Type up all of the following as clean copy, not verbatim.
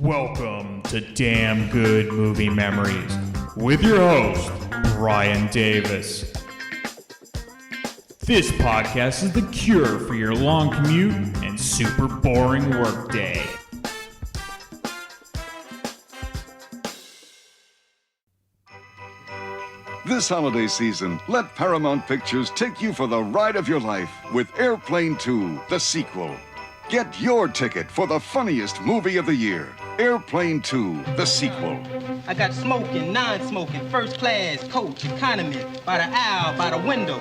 Welcome to Damn Good Movie Memories with your host, Brian Davis. This podcast is the cure for your long commute and super boring workday. This holiday season, let Paramount Pictures take you for the ride of your life with Airplane 2, the sequel. Get your ticket for the funniest movie of the year, Airplane 2, the sequel. I got smoking, non-smoking, first class, coach, economy, by the aisle, by the window.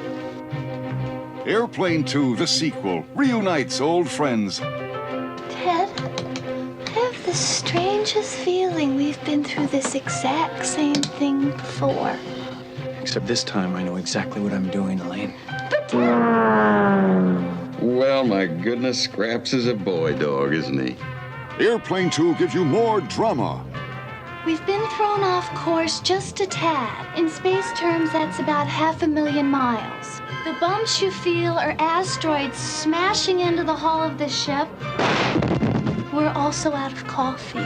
Airplane 2, the sequel, reunites old friends. Ted, I have the strangest feeling we've been through this exact same thing before. Except this time I know exactly what I'm doing, Elaine. Well, my goodness, Scraps is a boy dog, isn't he? Airplane 2 gives you more drama. We've been thrown off course just a tad. In space terms, that's about 500,000 miles. The bumps you feel are asteroids smashing into the hull of the ship. We're also out of coffee.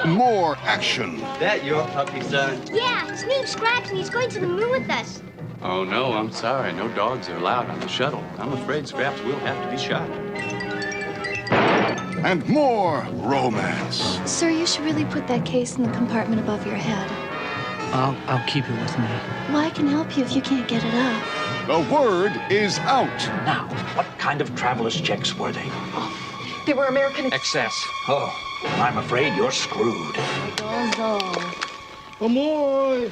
More action. That your puppy, son? Yeah, his name's Scraps and he's going to the moon with us. Oh, no, I'm sorry. No dogs are allowed on the shuttle. I'm afraid Scraps will have to be shot. And more romance. Sir, you should really put that case in the compartment above your head. I'll keep it with me. Well, I can help you if you can't get it up. The word is out. Now, what kind of traveler's checks were they? They were American Excess. Oh, I'm afraid you're screwed. Amore!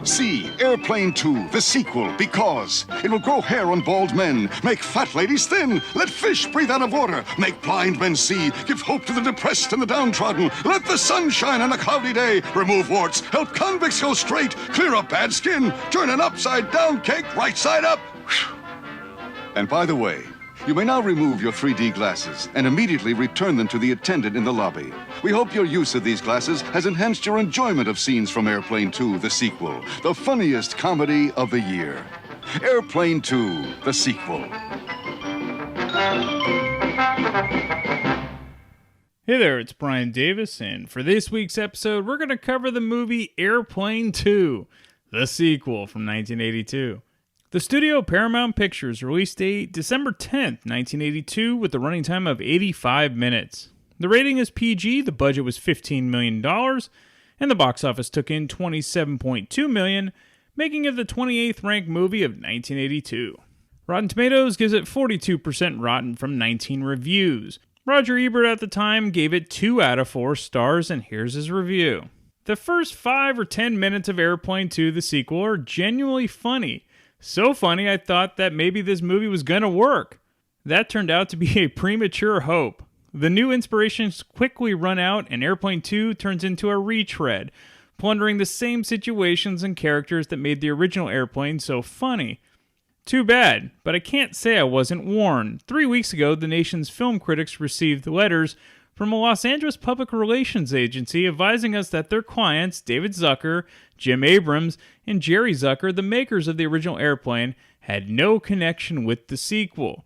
See Airplane 2, the sequel, because it will grow hair on bald men, make fat ladies thin, let fish breathe out of water, make blind men see, give hope to the depressed and the downtrodden, let the sun shine on a cloudy day, remove warts, help convicts go straight, clear up bad skin, turn an upside-down cake right side up. And by the way, you may now remove your 3D glasses and immediately return them to the attendant in the lobby. We hope your use of these glasses has enhanced your enjoyment of scenes from Airplane 2, the sequel, the funniest comedy of the year. Airplane 2, the sequel. Hey there, it's Brian Davis, and for this week's episode, we're going to cover the movie Airplane 2, the sequel from 1982. The studio Paramount Pictures released date December 10th, 1982, with a running time of 85 minutes. The rating is PG, the budget was $15 million, and the box office took in $27.2 million, making it the 28th ranked movie of 1982. Rotten Tomatoes gives it 42% rotten from 19 reviews. Roger Ebert at the time gave it 2 out of 4 stars, and here's his review. The first 5 or 10 minutes of Airplane 2, the sequel, are genuinely funny. So funny I thought that maybe this movie was gonna work. That turned out to be a premature hope. The new inspirations quickly run out and Airplane 2 turns into a retread, plundering the same situations and characters that made the original Airplane so funny. Too bad, but I can't say I wasn't warned. 3 weeks ago, the nation's film critics received letters from a Los Angeles public relations agency advising us that their clients, David Zucker, Jim Abrams, and Jerry Zucker, the makers of the original Airplane, had no connection with the sequel.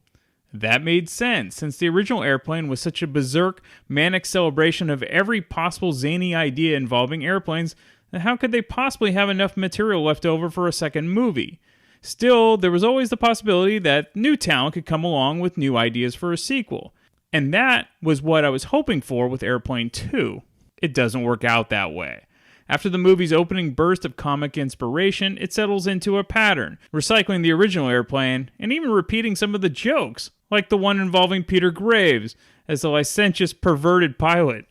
That made sense, since the original Airplane was such a berserk, manic celebration of every possible zany idea involving airplanes, that how could they possibly have enough material left over for a second movie? Still, there was always the possibility that new talent could come along with new ideas for a sequel. And that was what I was hoping for with Airplane 2. It doesn't work out that way. After the movie's opening burst of comic inspiration, it settles into a pattern, recycling the original Airplane, and even repeating some of the jokes, like the one involving Peter Graves as the licentious, perverted pilot.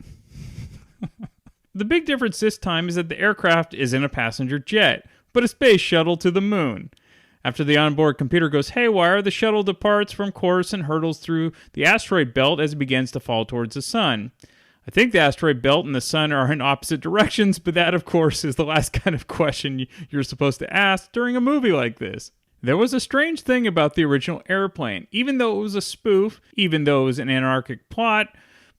The big difference this time is that the aircraft isn't a passenger jet, but a space shuttle to the moon. After the onboard computer goes haywire, the shuttle departs from course and hurtles through the asteroid belt as it begins to fall towards the sun. I think the asteroid belt and the sun are in opposite directions, but that, of course, is the last kind of question you're supposed to ask during a movie like this. There was a strange thing about the original Airplane. Even though it was a spoof, even though it was an anarchic plot,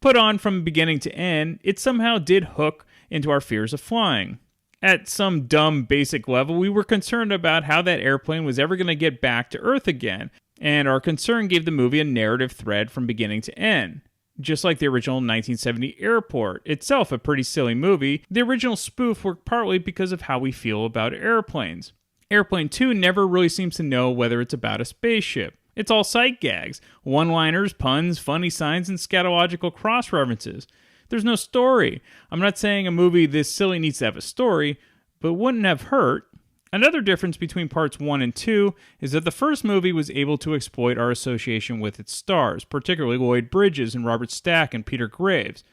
put on from beginning to end, it somehow did hook into our fears of flying. At some dumb basic level, we were concerned about how that airplane was ever going to get back to Earth again, and our concern gave the movie a narrative thread from beginning to end. Just like the original 1970 Airport, itself a pretty silly movie, the original spoof worked partly because of how we feel about airplanes. Airplane 2 never really seems to know whether it's about a spaceship. It's all sight gags, one-liners, puns, funny signs, and scatological cross-references. There's no story. I'm not saying a movie this silly needs to have a story, but wouldn't have hurt. Another difference between parts 1 and 2 is that the first movie was able to exploit our association with its stars, particularly Lloyd Bridges and Robert Stack and Peter Graves.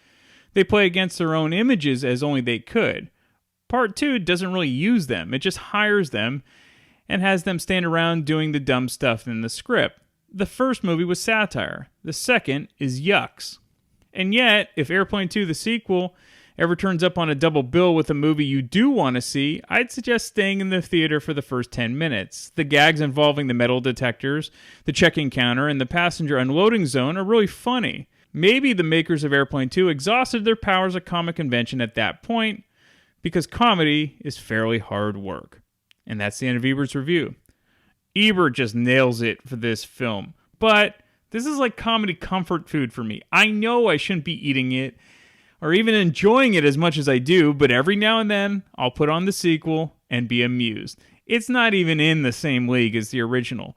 They play against their own images as only they could. Part 2 doesn't really use them, it just hires them and has them stand around doing the dumb stuff in the script. The first movie was satire, the second is yucks. And yet, if Airplane 2, the sequel, ever turns up on a double bill with a movie you do want to see, I'd suggest staying in the theater for the first 10 minutes. The gags involving the metal detectors, the check-in counter, and the passenger unloading zone are really funny. Maybe the makers of Airplane 2 exhausted their powers of comic convention at that point, because comedy is fairly hard work. And that's the end of Ebert's review. Ebert just nails it for this film, but this is like comedy comfort food for me. I know I shouldn't be eating it, or even enjoying it as much as I do, but every now and then, I'll put on the sequel and be amused. It's not even in the same league as the original,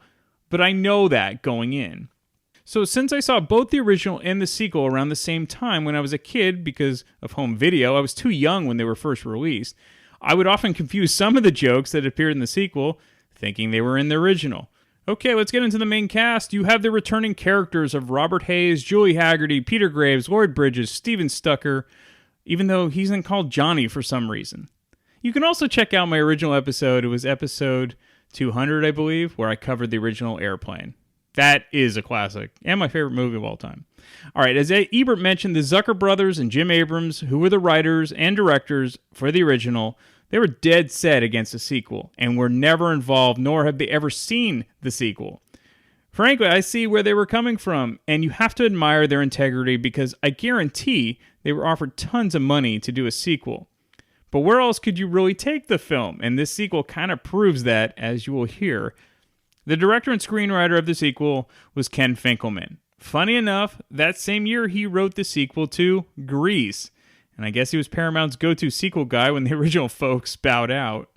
but I know that going in. So since I saw both the original and the sequel around the same time when I was a kid because of home video, I was too young when they were first released, I would often confuse some of the jokes that appeared in the sequel, thinking they were in the original. Okay, let's get into the main cast. You have the returning characters of Robert Hayes, Julie Haggerty, Peter Graves, Lloyd Bridges, Steven Zucker, even though he's not called Johnny for some reason. You can also check out my original episode. It was episode 200, I believe, where I covered the original Airplane. That is a classic, and my favorite movie of all time. All right, as Ebert mentioned, the Zucker brothers and Jim Abrams, who were the writers and directors for the original, they were dead set against a sequel, and were never involved, nor have they ever seen the sequel. Frankly, I see where they were coming from, and you have to admire their integrity because I guarantee they were offered tons of money to do a sequel. But where else could you really take the film? And this sequel kind of proves that, as you will hear. The director and screenwriter of the sequel was Ken Finkelman. Funny enough, that same year he wrote the sequel to Grease. And I guess he was Paramount's go-to sequel guy when the original folks bowed out.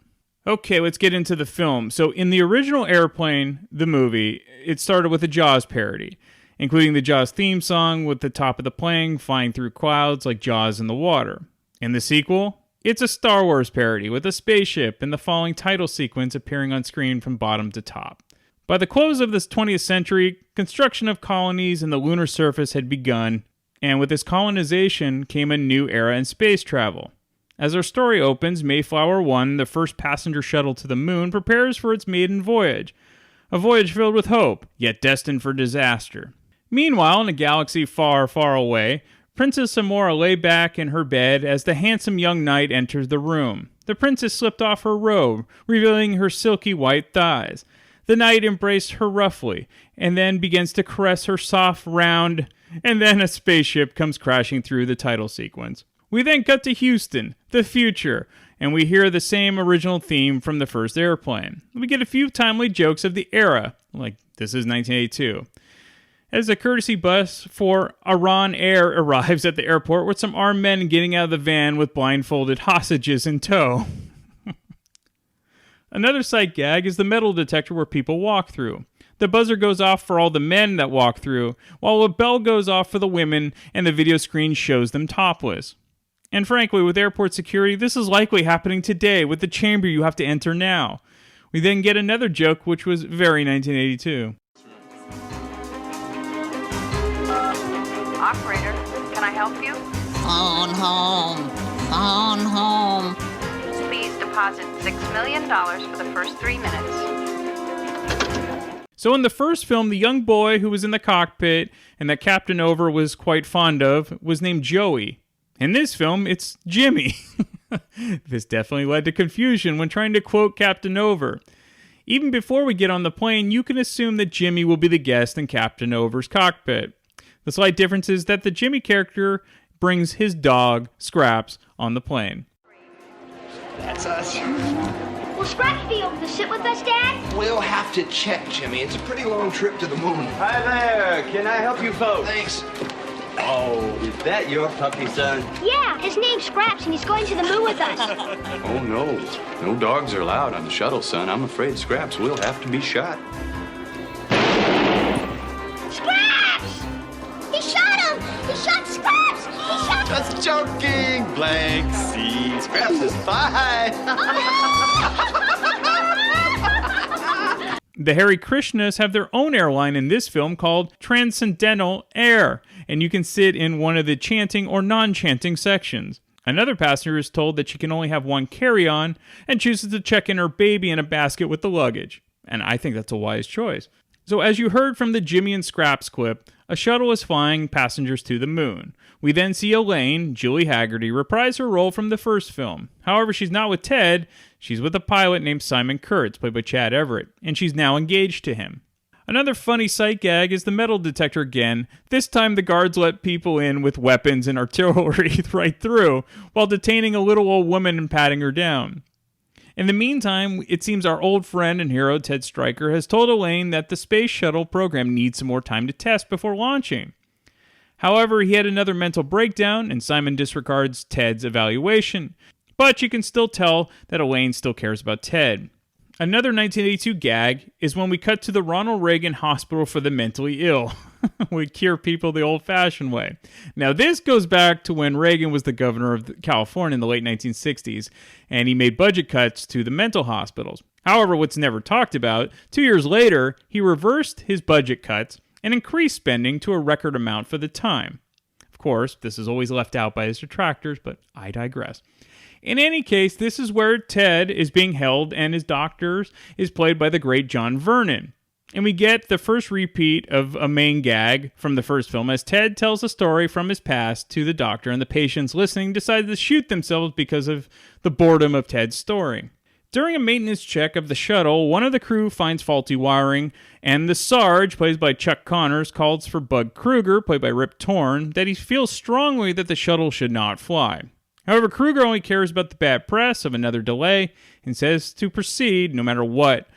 Okay, let's get into the film. So in the original Airplane, the movie, it started with a Jaws parody, including the Jaws theme song with the top of the plane flying through clouds like Jaws in the water. In the sequel, it's a Star Wars parody with a spaceship and the following title sequence appearing on screen from bottom to top. By the close of this 20th century, construction of colonies in the lunar surface had begun, and with this colonization came a new era in space travel. As our story opens, Mayflower 1, the first passenger shuttle to the moon, prepares for its maiden voyage. A voyage filled with hope, yet destined for disaster. Meanwhile, in a galaxy far, far away, Princess Samora lay back in her bed as the handsome young knight enters the room. The princess slipped off her robe, revealing her silky white thighs. The knight embraced her roughly, and then begins to caress her soft, round, and then a spaceship comes crashing through the title sequence. We then cut to Houston, the future, and we hear the same original theme from the first Airplane. We get a few timely jokes of the era, like this is 1982. As a courtesy bus for Iran Air arrives at the airport with some armed men getting out of the van with blindfolded hostages in tow. Another sight gag is the metal detector where people walk through. The buzzer goes off for all the men that walk through, while a bell goes off for the women and the video screen shows them topless. And frankly, with airport security, this is likely happening today with the chamber you have to enter now. We then get another joke which was very 1982. Operator, can I help you? Phone home. Phone home. Please deposit $6 million for the first 3 minutes. So in the first film, the young boy who was in the cockpit and that Captain Over was quite fond of was named Joey. In this film, it's Jimmy. This definitely led to confusion when trying to quote Captain Over. Even before we get on the plane, you can assume that Jimmy will be the guest in Captain Over's cockpit. The slight difference is that the Jimmy character brings his dog, Scraps, on the plane. That's us. Will Scraps be able to sit with us, Dad? We'll have to check, Jimmy. It's a pretty long trip to the moon. Hi there. Can I help you folks? Thanks. Oh, is that your puppy, son? Yeah, his name's Scraps, and he's going to the moon with us. Oh, no. No dogs are allowed on the shuttle, son. I'm afraid Scraps will have to be shot. Scraps! He shot him! He shot Scraps! He shot... Just joking. Blank C. Scraps is fine. The Hare Krishnas have their own airline in this film called Transcendental Air, and you can sit in one of the chanting or non-chanting sections. Another passenger is told that she can only have one carry-on and chooses to check in her baby in a basket with the luggage. And I think that's a wise choice. So as you heard from the Jimmy and Scraps clip, a shuttle is flying passengers to the moon. We then see Elaine, Julie Haggerty, reprise her role from the first film. However, she's not with Ted, she's with a pilot named Simon Kurtz, played by Chad Everett, and she's now engaged to him. Another funny sight gag is the metal detector again. This time the guards let people in with weapons and artillery right through, while detaining a little old woman and patting her down. In the meantime, it seems our old friend and hero Ted Stryker has told Elaine that the space shuttle program needs some more time to test before launching. However, he had another mental breakdown, and Simon disregards Ted's evaluation. But you can still tell that Elaine still cares about Ted. Another 1982 gag is when we cut to the Ronald Reagan Hospital for the Mentally Ill. We cure people the old-fashioned way. Now, this goes back to when Reagan was the governor of California in the late 1960s, and he made budget cuts to the mental hospitals. However, what's never talked about, 2 years later, he reversed his budget cuts and increased spending to a record amount for the time. Of course, this is always left out by his detractors, but I digress. In any case, this is where Ted is being held, and his doctor is played by the great John Vernon. And we get the first repeat of a main gag from the first film as Ted tells a story from his past to the doctor, and the patients listening decide to shoot themselves because of the boredom of Ted's story. During a maintenance check of the shuttle, one of the crew finds faulty wiring, and the Sarge, played by Chuck Connors, calls for Bud Kruger, played by Rip Torn, that he feels strongly that the shuttle should not fly. However, Kruger only cares about the bad press of another delay and says to proceed, no matter what,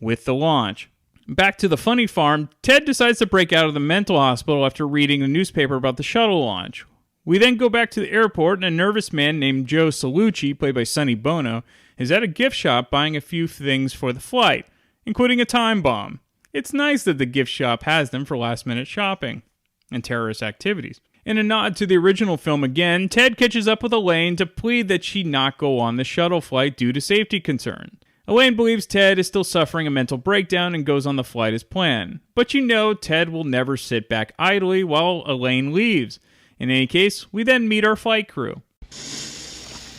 with the launch. Back to the funny farm, Ted decides to break out of the mental hospital after reading a newspaper about the shuttle launch. We then go back to the airport, and a nervous man named Joe Salucci, played by Sonny Bono, is at a gift shop buying a few things for the flight, including a time bomb. It's nice that the gift shop has them for last-minute shopping and terrorist activities. In a nod to the original film again, Ted catches up with Elaine to plead that she not go on the shuttle flight due to safety concerns. Elaine believes Ted is still suffering a mental breakdown and goes on the flight as planned. But you know Ted will never sit back idly while Elaine leaves. In any case, we then meet our flight crew.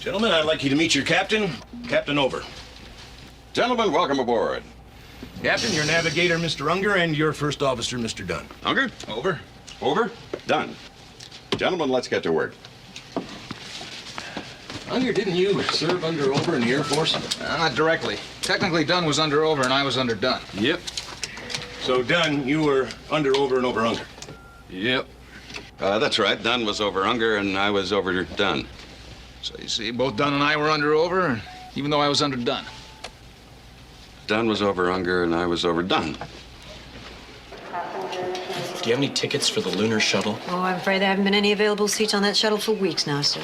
Gentlemen, I'd like you to meet your captain. Captain Over. Gentlemen, welcome aboard. Captain, your navigator, Mr. Unger, and your first officer, Mr. Dunn. Unger? Over. Over? Done. Gentlemen, let's get to work. Unger, didn't you serve under Over in the Air Force? Not directly. Technically, Dunn was under Over and I was under Dunn. Yep. So, Dunn, you were under Over and over Unger? Yep. That's right. Dunn was over Unger and I was over Dunn. So you see, both Dunn and I were under Over, even though I was under Dunn. Dunn was over Unger and I was over Dunn. Do you have any tickets for the Lunar shuttle? Oh, I'm afraid there haven't been any available seats on that shuttle for weeks now, sir.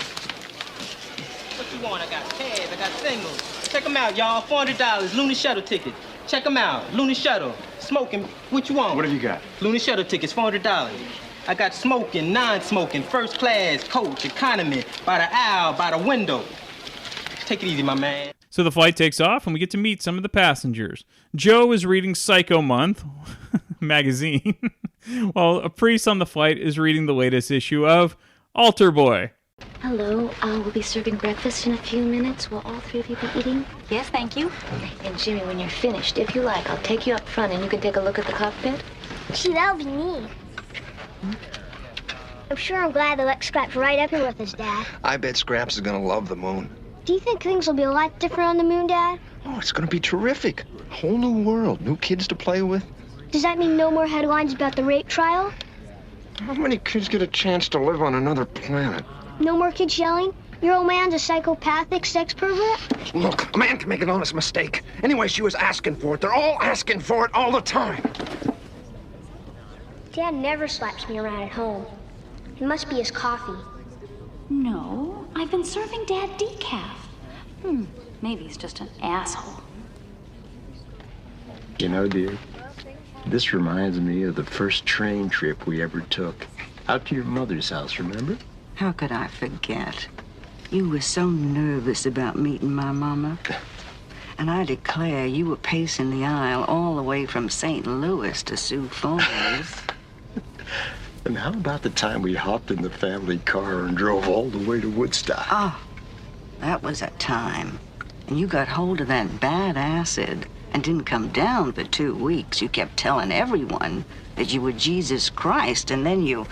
What you want? I got pads, I got singles. Check them out, y'all. $400 Lunar shuttle ticket. Check them out. Lunar shuttle. Smoking. What you want? What have you got? Lunar shuttle tickets, $400. I got smoking, non-smoking, first class, coach, economy, by the aisle, by the window. Take it easy, my man. So the flight takes off, and we get to meet some of the passengers. Joe is reading Psycho Month magazine, while a priest on the flight is reading the latest issue of Altar Boy. Hello, we'll be serving breakfast in a few minutes. Will all three of you be eating? Yes, thank you. And Jimmy, when you're finished, if you like, I'll take you up front and you can take a look at the cockpit. Gee, that'll be neat. I'm sure I'm glad they let Scraps right up here with us, Dad. I bet Scraps is gonna love the moon. Do you think things will be a lot different on the moon, Dad? Oh, it's gonna be terrific. Whole new world, new kids to play with. Does that mean no more headlines about the rape trial? How many kids get a chance to live on another planet? No more kids yelling? Your old man's a psychopathic sex pervert? Look, a man can make an honest mistake. Anyway, she was asking for it. They're all asking for it all the time. Dad never slaps me around at home. It must be his coffee. No, I've been serving Dad decaf. Maybe he's just an asshole. You know, dear, this reminds me of the first train trip we ever took. Out to your mother's house, remember? How could I forget? You were so nervous about meeting my mama. And I declare you were pacing the aisle all the way from St. Louis to Sioux Falls. And how about the time we hopped in the family car and drove all the way to Woodstock? Oh, that was a time. And you got hold of that bad acid and didn't come down for 2 weeks. You kept telling everyone that you were Jesus Christ, and then you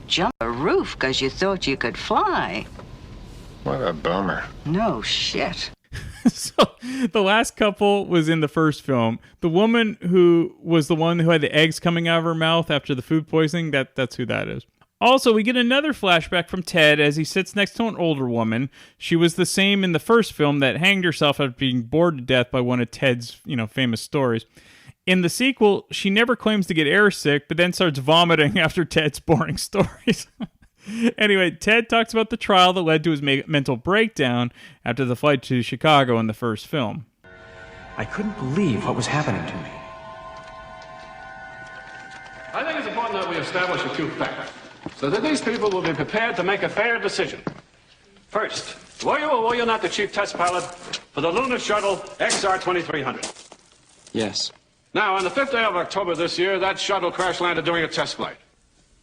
jumped a roof because you thought you could fly. What a bummer. No shit. So the last couple was in the first film. The woman who was the one who had the eggs coming out of her mouth after the food poisoning, that's who that is. Also, we get another flashback from Ted as he sits next to an older woman. She was the same in the first film that hanged herself after being bored to death by one of Ted's, famous stories. In the sequel, she never claims to get airsick, but then starts vomiting after Ted's boring stories. Anyway, Ted talks about the trial that led to his mental breakdown after the flight to Chicago in the first film. I couldn't believe what was happening to me. I think it's important that we establish a few facts so that these people will be prepared to make a fair decision. First, were you or were you not the chief test pilot for the Lunar Shuttle XR-2300? Yes. Now, on the 5th day of October this year, that shuttle crash landed during a test flight.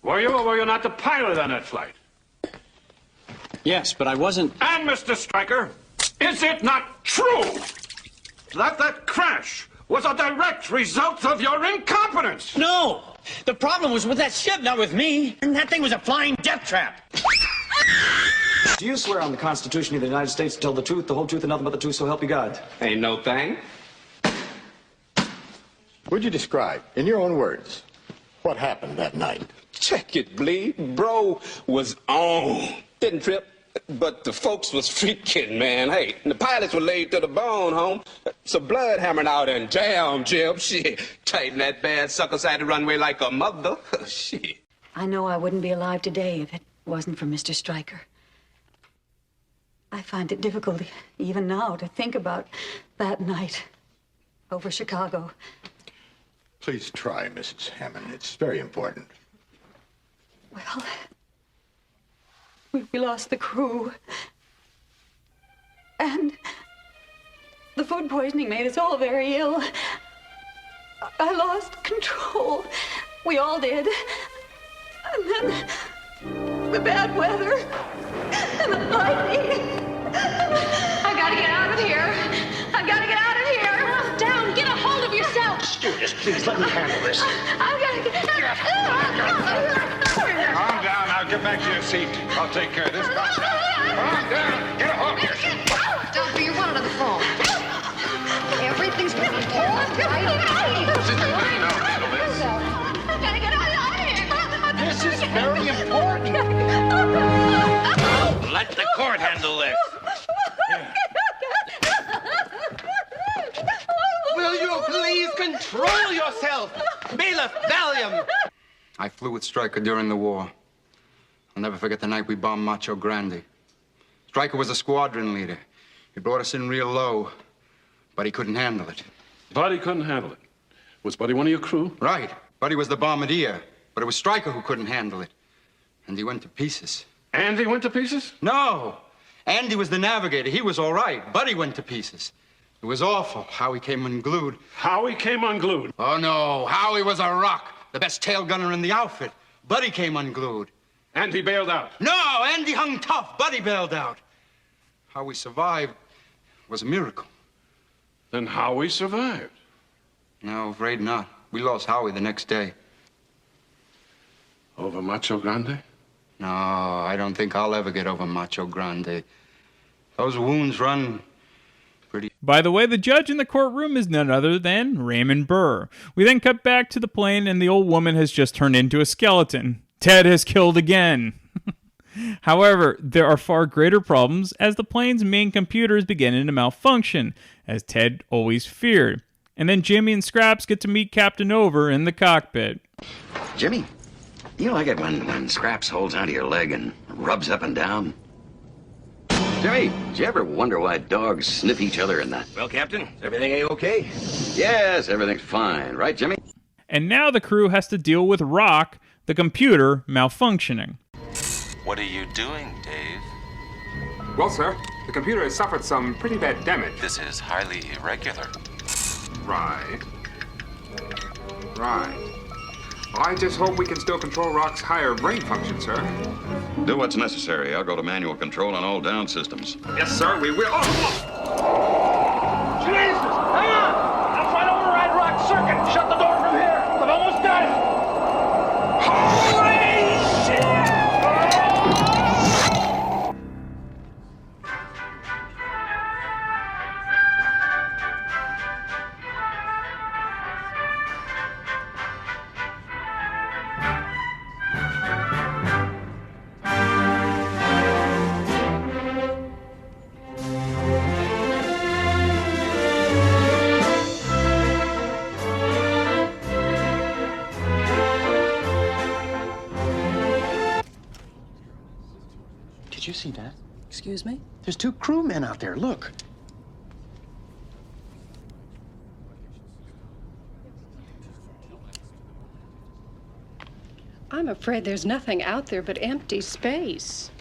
Were you or were you not the pilot on that flight? Yes, but I wasn't... And, Mr. Stryker, is it not true that that crash was a direct result of your incompetence? No! The problem was with that ship, not with me. And that thing was a flying death trap. Do you swear on the Constitution of the United States to tell the truth, the whole truth, and nothing but the truth, so help you God? Ain't no thing. Would you describe, in your own words, what happened that night? Check it, bleed. Bro was on. Didn't trip, but the folks was freaking, man. Hey, the pilots were laid to the bone, home. So blood hammering out and damn, Jim. Shit. Tighten that bad sucker side the runway like a mother. Shit. I know I wouldn't be alive today if it wasn't for Mr. Stryker. I find it difficult, even now, to think about that night over Chicago. Please try, Mrs. Hammond. It's very important. Well, we lost the crew. And the food poisoning made us all very ill. I lost control. We all did. And then the bad weather and the lightning. I gotta get out of here. I gotta get out of here. Down, get a hold of yourself. Stewardess, please let me handle this. I gotta get Calm down. Now get back to your seat. I'll take care of this. Calm down. Get a hold of yourself. Don't you want it on the phone? Everything's gonna be fine. I gotta get out of here. This is very important. Let the court handle this. Will you please control yourself? Bailiff, Valium! I flew with Stryker during the war. I'll never forget the night we bombed Macho Grande. Stryker was a squadron leader. He brought us in real low, but he couldn't handle it. Buddy couldn't handle it. Was Buddy one of your crew? Right. Buddy was the bombardier, but it was Stryker who couldn't handle it. And he went to pieces. Andy went to pieces? No. Andy was the navigator. He was all right. Buddy went to pieces. It was awful how he came unglued. How he came unglued? Oh, no. Howie was a rock. The best tail gunner in the outfit. Buddy came unglued. And he bailed out? No, Andy hung tough. Buddy bailed out. How we survived was a miracle. Then Howie survived? No, afraid not. We lost Howie the next day. Over Macho Grande? No, I don't think I'll ever get over Macho Grande. Those wounds run pretty... By the way, the judge in the courtroom is none other than Raymond Burr. We then cut back to the plane and the old woman has just turned into a skeleton. Ted has killed again. However, there are far greater problems as the plane's main computer is beginning to malfunction, as Ted always feared. And then Jimmy and Scraps get to meet Captain Over in the cockpit. Jimmy, You like it when Scraps holds onto your leg and rubs up and down? Jimmy, did you ever wonder why dogs sniff each other in the... Well, Captain, is everything A-okay? Yes, everything's fine. Right, Jimmy? And now the crew has to deal with Rock, the computer, malfunctioning. What are you doing, Dave? Well, sir, the computer has suffered some pretty bad damage. This is highly irregular. Right. I just hope we can still control Rock's higher brain function, sir. Do what's necessary. I'll go to manual control on all down systems. Yes, sir, we will. Jesus! Hang on! I'll try to override Rock's circuit. Shut the door from here. I've almost got it. Holy shit! Did you see that? Excuse me? There's 2 crewmen out there. Look. I'm afraid there's nothing out there but empty space.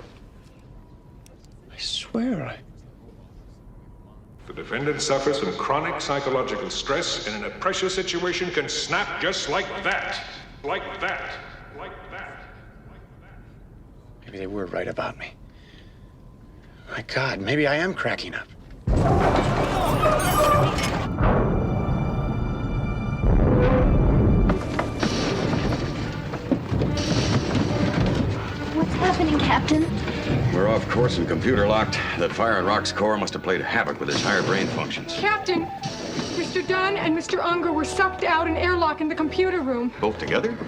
I swear The defendant suffers from chronic psychological stress and in a pressure situation can snap just like that. Like that. Like that. Maybe they were right about me. My God, maybe I am cracking up. What's happening, Captain? We're off course and computer locked. That fire in Rock's core must have played havoc with his higher brain functions. Captain, Mr. Dunn and Mr. Unger were sucked out in airlock in the computer room. Both together?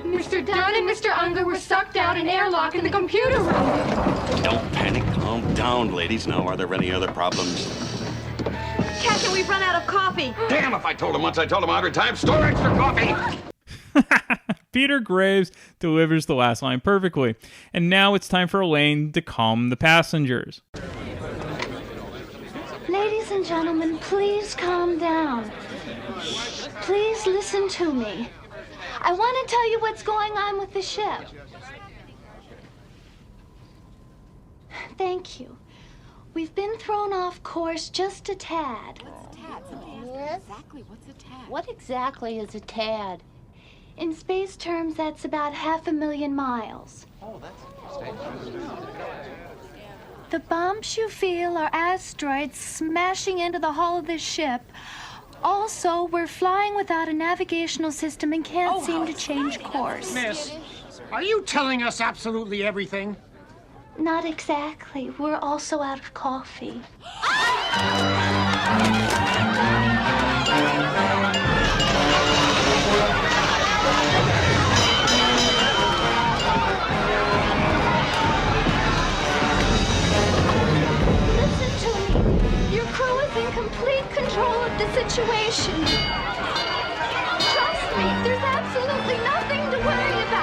Mr. Dunn and Mr. Unger were sucked out in airlock in the computer room. Don't panic. Calm down, ladies. Now, are there any other problems? Captain, we've run out of coffee. Damn, if I told him once, I told him 100 times. Store extra coffee! Peter Graves delivers the last line perfectly. And now it's time for Elaine to calm the passengers. Ladies and gentlemen, please calm down. Please listen to me. I want to tell you what's going on with the ship. Thank you. We've been thrown off course just a tad. What's a tad? Yes. Exactly, what's a tad? What exactly is a tad? In space terms, that's about 500,000 miles. Oh, that's... The bumps you feel are asteroids smashing into the hull of this ship. Also, we're flying without a navigational system and can't seem to change course. Miss, are you telling us absolutely everything? Not exactly. We're also out of coffee. Listen to me. Your crew is in complete control of the situation. Trust me, there's absolutely nothing to worry about.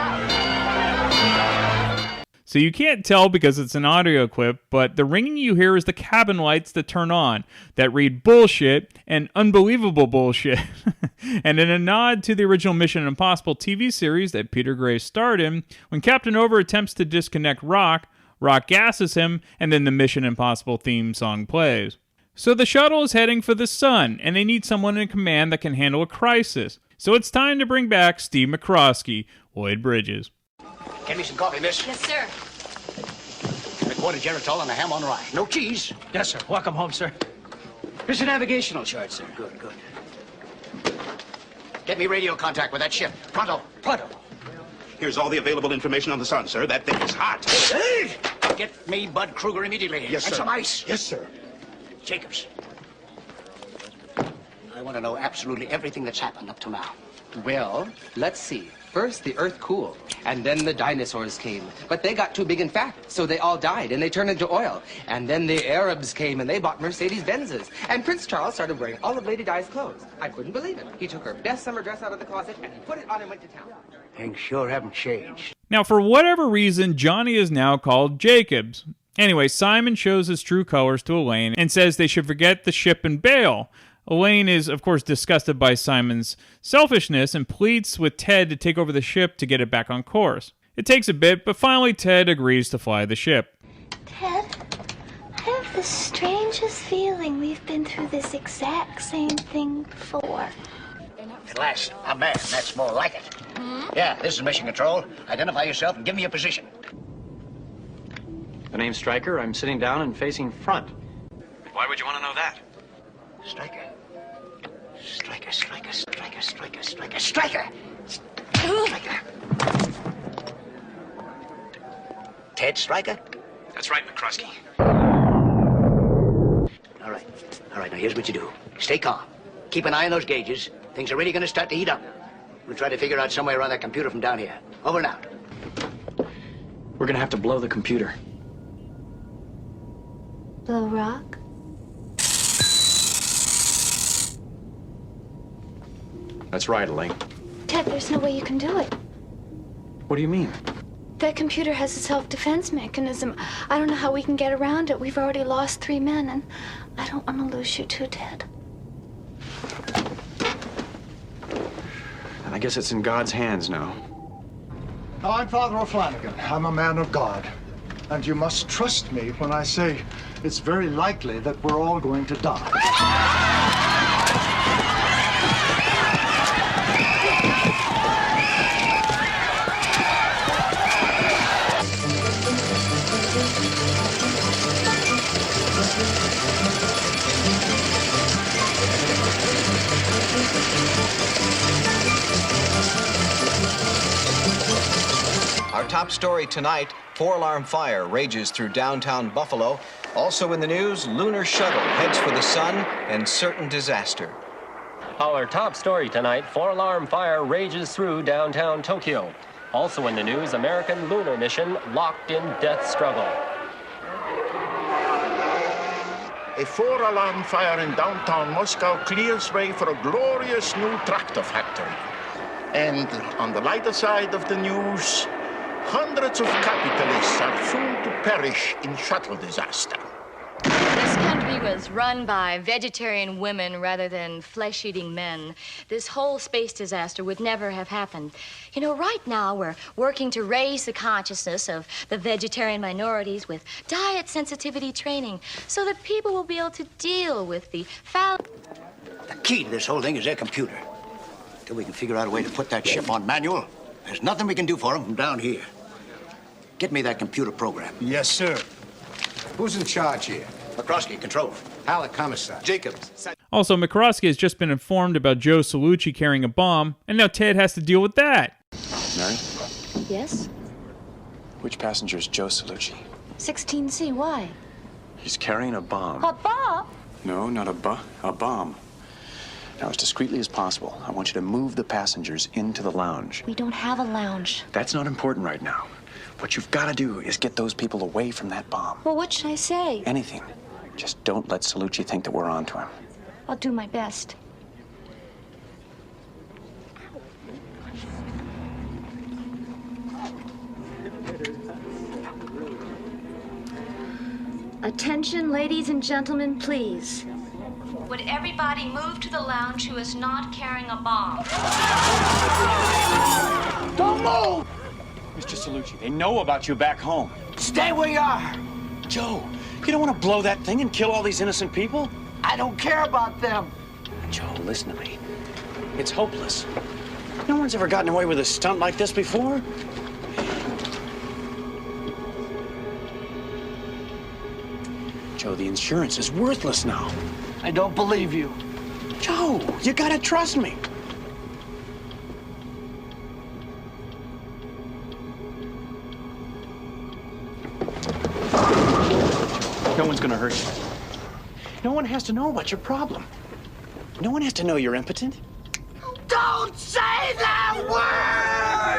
So you can't tell because it's an audio clip, but the ringing you hear is the cabin lights that turn on, that read bullshit and unbelievable bullshit. And in a nod to the original Mission Impossible TV series that Peter Graves starred in, when Captain Over attempts to disconnect Rock, Rock gasses him, and then the Mission Impossible theme song plays. So the shuttle is heading for the sun, and they need someone in command that can handle a crisis. So it's time to bring back Steve McCroskey, Lloyd Bridges. Get me some coffee, miss. Yes, sir. A quarter geritol and a ham on rye. No cheese. Yes, sir. Welcome home, sir. Here's a navigational chart, sir. Good. Get me radio contact with that ship. Pronto. Here's all the available information on the sun, sir. That thing is hot. Hey! Get me Bud Kruger immediately. Yes, sir. And some ice. Yes, sir. Jacobs. I want to know absolutely everything that's happened up to now. Well, let's see. First, the Earth cooled, and then the dinosaurs came. But they got too big and fat, so they all died, and they turned into oil. And then the Arabs came, and they bought Mercedes-Benzes. And Prince Charles started wearing all of Lady Di's clothes. I couldn't believe it. He took her best summer dress out of the closet, and he put it on and went to town. Things sure haven't changed. Now, for whatever reason, Johnny is now called Jacobs. Anyway, Simon shows his true colors to Elaine and says they should forget the ship and bail. Elaine is, of course, disgusted by Simon's selfishness and pleads with Ted to take over the ship to get it back on course. It takes a bit, but finally Ted agrees to fly the ship. Ted, I have the strangest feeling we've been through this exact same thing before. Celeste, a man, that's more like it. Yeah, this is Mission Control. Identify yourself and give me your position. The name's Stryker. I'm sitting down and facing front. Why would you want to know that? Stryker. Stryker, Stryker, Stryker, Stryker, Stryker, Stryker! Stryker. Ted Stryker? That's right, McCroskey. All right, now here's what you do. Stay calm. Keep an eye on those gauges. Things are really going to start to heat up. We'll try to figure out some way around that computer from down here. Over and out. We're going to have to blow the computer. Blow rock? That's right, Elaine. Ted, there's no way you can do it. What do you mean? That computer has a self-defense mechanism. I don't know how we can get around it. We've already lost 3 men, and I don't want to lose you too, Ted. I guess it's in God's hands now. I'm Father O'Flanagan. I'm a man of God. And you must trust me when I say it's very likely that we're all going to die. Our top story tonight, 4-alarm fire rages through downtown Buffalo. Also in the news, Lunar shuttle heads for the sun and certain disaster. Our top story tonight, 4-alarm fire rages through downtown Tokyo. Also in the news, American lunar mission locked in death struggle. A 4-alarm fire in downtown Moscow clears way for a glorious new tractor factory. And on the lighter side of the news, hundreds of capitalists are soon to perish in shuttle disaster. This country was run by vegetarian women rather than flesh-eating men. This whole space disaster would never have happened. You know, right now we're working to raise the consciousness of the vegetarian minorities with diet sensitivity training so that people will be able to deal with the foul... The key to this whole thing is their computer. Until we can figure out a way to put that ship on manual, there's nothing we can do for them from down here. Get me that computer program. Yes, sir. Who's in charge here? McCroskey, control. Hal, the commissar. Jacobs. Also, McCroskey has just been informed about Joe Salucci carrying a bomb, and now Ted has to deal with that. Mary, Yes? which passenger's Joe Salucci? 16C, why? He's carrying a bomb. A bomb? No, not a bomb. Now, as discreetly as possible, I want you to move the passengers into the lounge. We don't have a lounge. That's not important right now. What you've got to do is get those people away from that bomb. Well, what should I say? Anything. Just don't let Salucci think that we're on to him. I'll do my best. Attention, ladies and gentlemen, please. Would everybody move to the lounge who is not carrying a bomb? Don't move! Mr. Salucci, they know about you back home. Stay where you are! Joe, you don't want to blow that thing and kill all these innocent people? I don't care about them! Joe, listen to me. It's hopeless. No one's ever gotten away with a stunt like this before. Joe, the insurance is worthless now. I don't believe you. Joe, you gotta trust me. No one's gonna hurt you. No one has to know about your problem. No one has to know you're impotent. Don't say that word!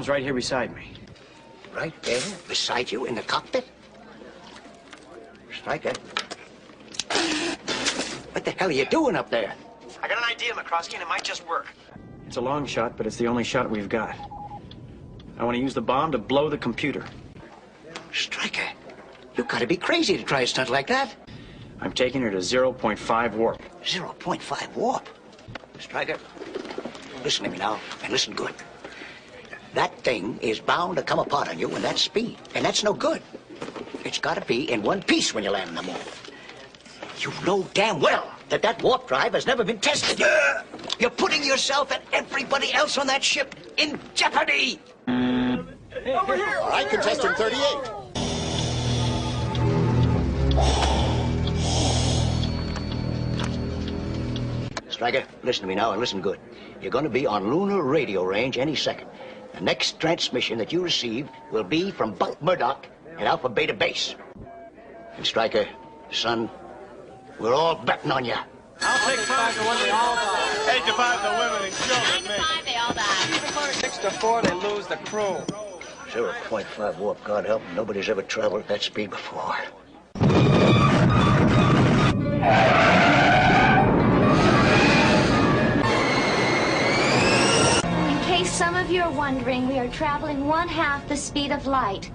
Mom's right here beside me. Right there, beside you in the cockpit? Stryker. What the hell are you doing up there? I got an idea, McCroskey, and it might just work. It's a long shot, but it's the only shot we've got. I want to use the bomb to blow the computer. Stryker, you gotta be crazy to try a stunt like that. I'm taking her to 0.5 warp. 0.5 warp? Stryker, listen to me now, and listen good. That thing is bound to come apart on you in that speed, and that's no good. It's gotta be in one piece when you land on the moon. You know damn well that that warp drive has never been tested. You're putting yourself and everybody else on that ship in jeopardy. Over here! All right, contestant 38. Stryker, listen to me now and listen good. You're going to be on lunar radio range any second. The next transmission that you receive will be from Bunk Murdoch at Alpha Beta Base. And Stryker, son, we're all betting on you. I'll take 5 to 1, they all die. 8 to 5, the women and children. 9 to 5, they all die. 6 to 4, they lose the crew. 0.5 warp, God help me, nobody's ever traveled at that speed before. In case some of you are wondering, we are traveling 1/2 the speed of light.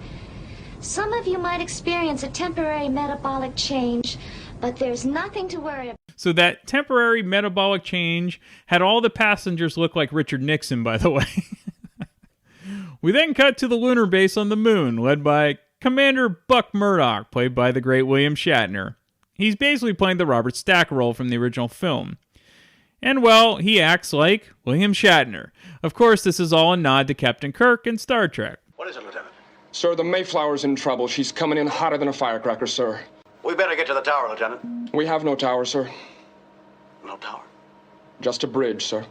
Some of you might experience a temporary metabolic change, but there's nothing to worry about. So that temporary metabolic change had all the passengers look like Richard Nixon, by the way. We then cut to the lunar base on the moon, led by Commander Buck Murdoch, played by the great William Shatner. He's basically playing the Robert Stack role from the original film. And, well, he acts like William Shatner. Of course, this is all a nod to Captain Kirk in Star Trek. What is it, Lieutenant? Sir, the Mayflower's in trouble. She's coming in hotter than a firecracker, sir. We better get to the tower, Lieutenant. We have no tower, sir. No tower? Just a bridge, sir.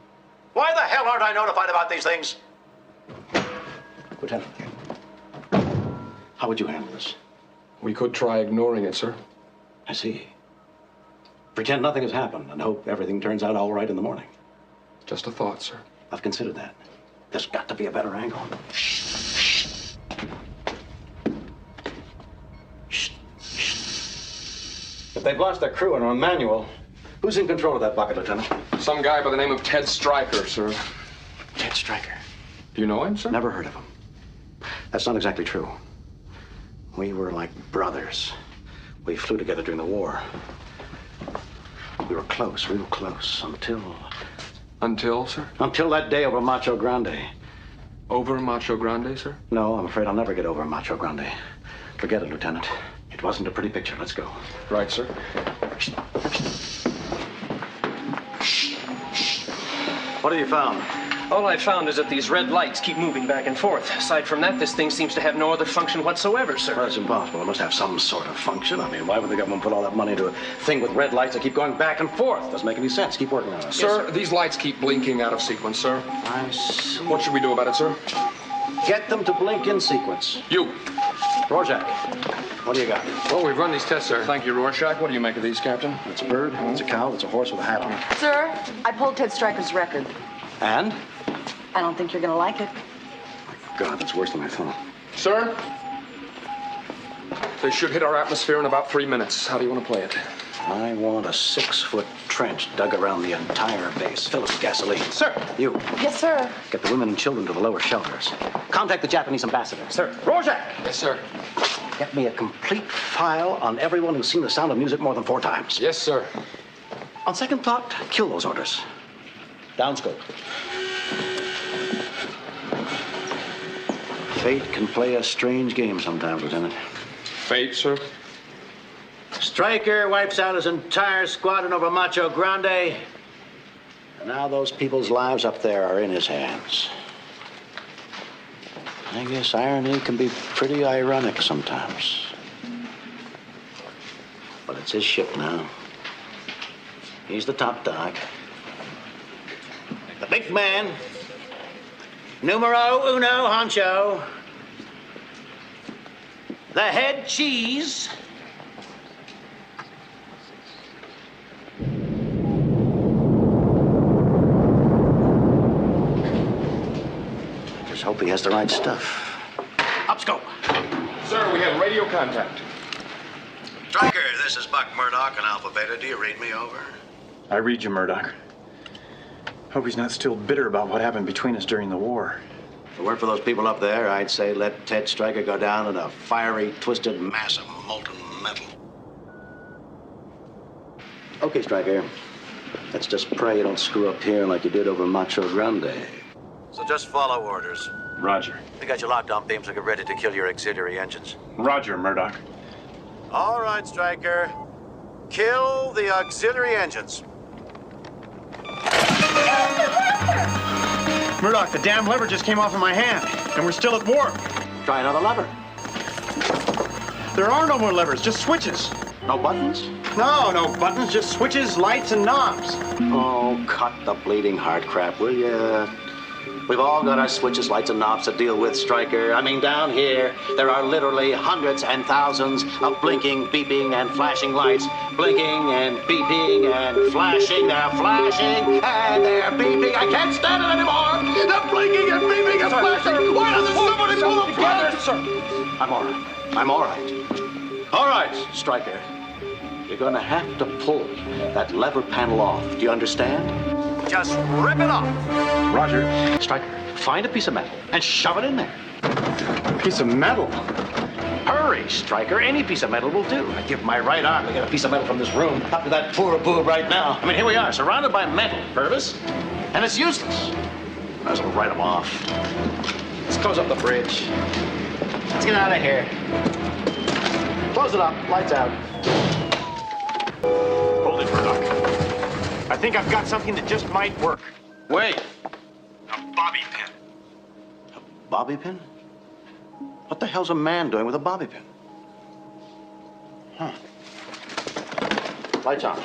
Why the hell aren't I notified about these things? Lieutenant, how would you handle this? We could try ignoring it, sir. I see. Pretend nothing has happened and hope everything turns out all right in the morning. Just a thought, sir. I've considered that. There's got to be a better angle. If they've lost their crew and are on manual, who's in control of that bucket, Lieutenant? Some guy by the name of Ted Stryker, sir. Ted Stryker? Do you know him, sir? Never heard of him. That's not exactly true. We were like brothers. We flew together during the war. We were close, real close, until... Until, sir? Until that day over Macho Grande. Over Macho Grande, sir? No, I'm afraid I'll never get over Macho Grande. Forget it, Lieutenant. It wasn't a pretty picture. Let's go. Right, sir. What have you found? All I found is that these red lights keep moving back and forth. Aside from that, this thing seems to have no other function whatsoever, sir. Well, that's impossible. It must have some sort of function. I mean, why would the government put all that money into a thing with red lights that keep going back and forth? Doesn't make any sense. Keep working on it. Sir, yes, sir, these lights keep blinking out of sequence, sir. I see. What should we do about it, sir? Get them to blink in sequence. You. Rorschach, what do you got? Well, we've run these tests, sir. Thank you, Rorschach. What do you make of these, Captain? It's a bird, it's a cow, it's a horse with a hat on. Sir, I pulled Ted Stryker's record. And? I don't think you're going to like it. God, that's worse than I thought. Sir? They should hit our atmosphere in about 3 minutes. How do you want to play it? I want a 6-foot trench dug around the entire base. Fill it with gasoline. Sir. You. Yes, sir. Get the women and children to the lower shelters. Contact the Japanese ambassador. Sir. Rorschach! Yes, sir. Get me a complete file on everyone who's seen the Sound of Music more than 4 times. Yes, sir. On second thought, kill those orders. Downscope. Fate can play a strange game sometimes, Lieutenant. Fate, sir? Stryker wipes out his entire squadron over Macho Grande. And now those people's lives up there are in his hands. I guess irony can be pretty ironic sometimes. But it's his ship now. He's the top dog. The big man. Numero uno honcho. The head cheese. hope he has the right stuff. Up scope. Sir, we have radio contact. Stryker, this is Buck Murdoch in Alpha Beta. Do you read me over? I read you, Murdoch. Hope he's not still bitter about what happened between us during the war. If it weren't for those people up there, I'd say let Ted Stryker go down in a fiery, twisted mass of molten metal. Okay, Stryker. Let's just pray you don't screw up here like you did over Macho Grande. So just follow orders. Roger. We got you locked on beams, so get ready to kill your auxiliary engines. Roger, Murdoch. All right, Stryker. Kill the auxiliary engines. Murdoch, the damn lever just came off of my hand, and we're still at war. Try another lever. There are no more levers, just switches. No buttons? No buttons, just switches, lights, and knobs. Oh, cut the bleeding heart crap, will ya? We've all got our switches, lights, and knobs to deal with, Stryker. I mean, down here, there are literally hundreds and thousands of blinking, beeping, and flashing lights. Blinking and beeping and flashing. They're flashing and they're beeping. I can't stand it anymore. They're blinking and beeping and flashing. Why doesn't somebody pull the plug? Sir. I'm all right. I'm all right. All right, Stryker. You're gonna have to pull that lever panel off. Do you understand? Just rip it off. Roger. Stryker, find a piece of metal and shove it in there. A piece of metal? Hurry, Stryker. Any piece of metal will do. I give my right arm to get a piece of metal from this room up to that poor boob right now. I mean, here we are, surrounded by metal, Purvis, and it's useless. Might as well write them off. Let's close up the bridge. Let's get out of here. Close it up. Lights out. Hold it, Murdoch. I think I've got something that just might work. Wait. A bobby pin. A bobby pin? What the hell's a man doing with a bobby pin? Huh. Lights on.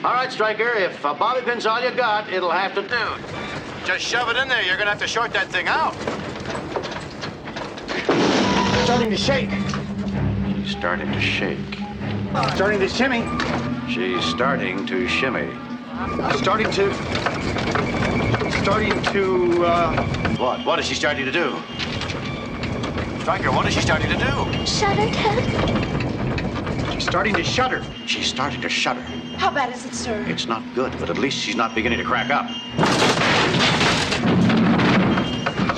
All right, Stryker, if a bobby pin's all you got, it'll have to do. Just shove it in there. You're gonna have to short that thing out. Starting to shake. She's starting to shake. Starting to shimmy. She's starting to shimmy. Starting to... What? What is she starting to do? Stryker, what is she starting to do? Shudder, Ted. She's starting to shudder. She's starting to shudder. How bad is it, sir? It's not good, but at least she's not beginning to crack up.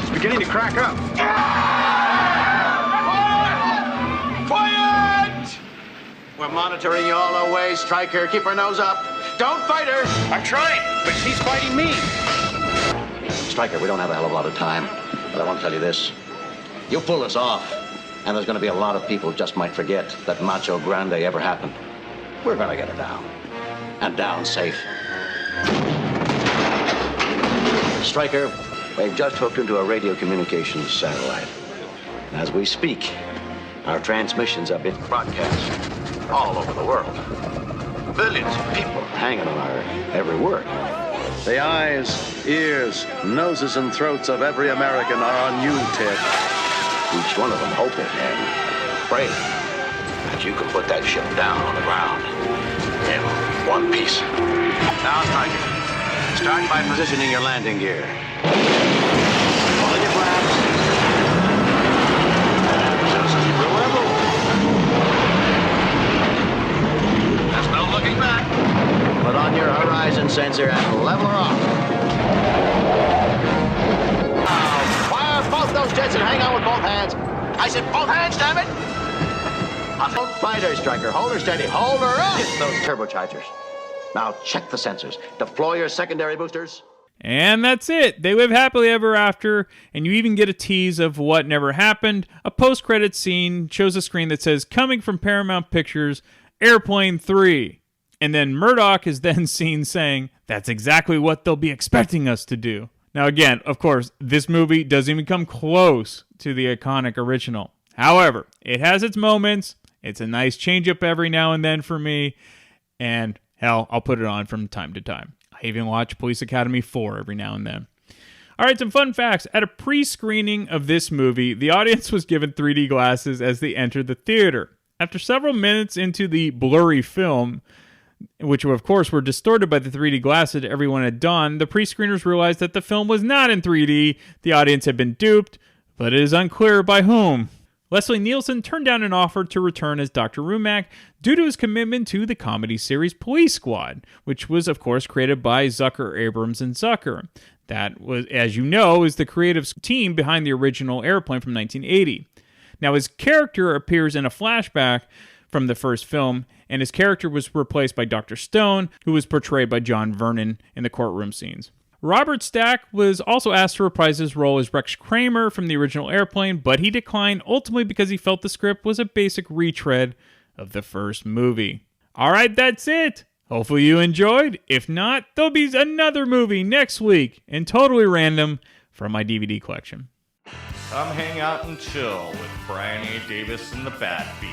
She's beginning to crack up. Quiet! We're monitoring you all the way, Stryker. Keep her nose up. Don't fight her. I'm trying, but she's fighting me. Stryker, we don't have a hell of a lot of time, but I want to tell you this. You pull this off, and there's going to be a lot of people who just might forget that Macho Grande ever happened. We're going to get her down, and down safe. Stryker, we've just hooked into a radio communications satellite. As we speak, our transmissions are being broadcast all over the world. Billions of people hanging on our every word. The eyes, ears, noses, and throats of every American are on you, Ted. Each one of them hoping and praying that you can put that ship down on the ground in one piece. Now, Stryker, start by positioning your landing gear. Pull in your flaps. Just keep her level. There's no looking back. Put on your horizon sensor and level her off. Now, fire both those jets and hang on with both hands. I said both hands, damn it! Don't fight her, Stryker. Hold her steady. Hold her up! Get those turbochargers. Now check the sensors. Deploy your secondary boosters. And that's it. They live happily ever after, and you even get a tease of what never happened. A post-credit scene shows a screen that says, coming from Paramount Pictures, Airplane 3. And then Murdoch is then seen saying, that's exactly what they'll be expecting us to do. Now again, of course, this movie doesn't even come close to the iconic original. However, it has its moments. It's a nice change-up every now and then for me. And hell, I'll put it on from time to time. I even watch Police Academy 4 every now and then. All right, some fun facts. At a pre-screening of this movie, the audience was given 3D glasses as they entered the theater. After several minutes into the blurry film, which of course were distorted by the 3D glasses everyone had donned, the pre-screeners realized that the film was not in 3D. The audience had been duped, but it is unclear by whom. Leslie Nielsen turned down an offer to return as Dr. Rumack due to his commitment to the comedy series Police Squad, which was, of course, created by Zucker, Abrams, and Zucker. That was, as you know, is the creative team behind the original Airplane from 1980. Now, his character appears in a flashback from the first film, and his character was replaced by Dr. Stone, who was portrayed by John Vernon in the courtroom scenes. Robert Stack was also asked to reprise his role as Rex Kramer from the original Airplane, but he declined ultimately because he felt the script was a basic retread of the first movie. Alright, that's it! Hopefully you enjoyed. If not, there'll be another movie next week and totally random from my DVD collection. Come hang out and chill with Brian A. Davis and the Bad Beat.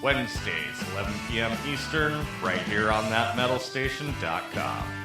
Wednesdays, 11 p.m. Eastern, right here on thatmetalstation.com.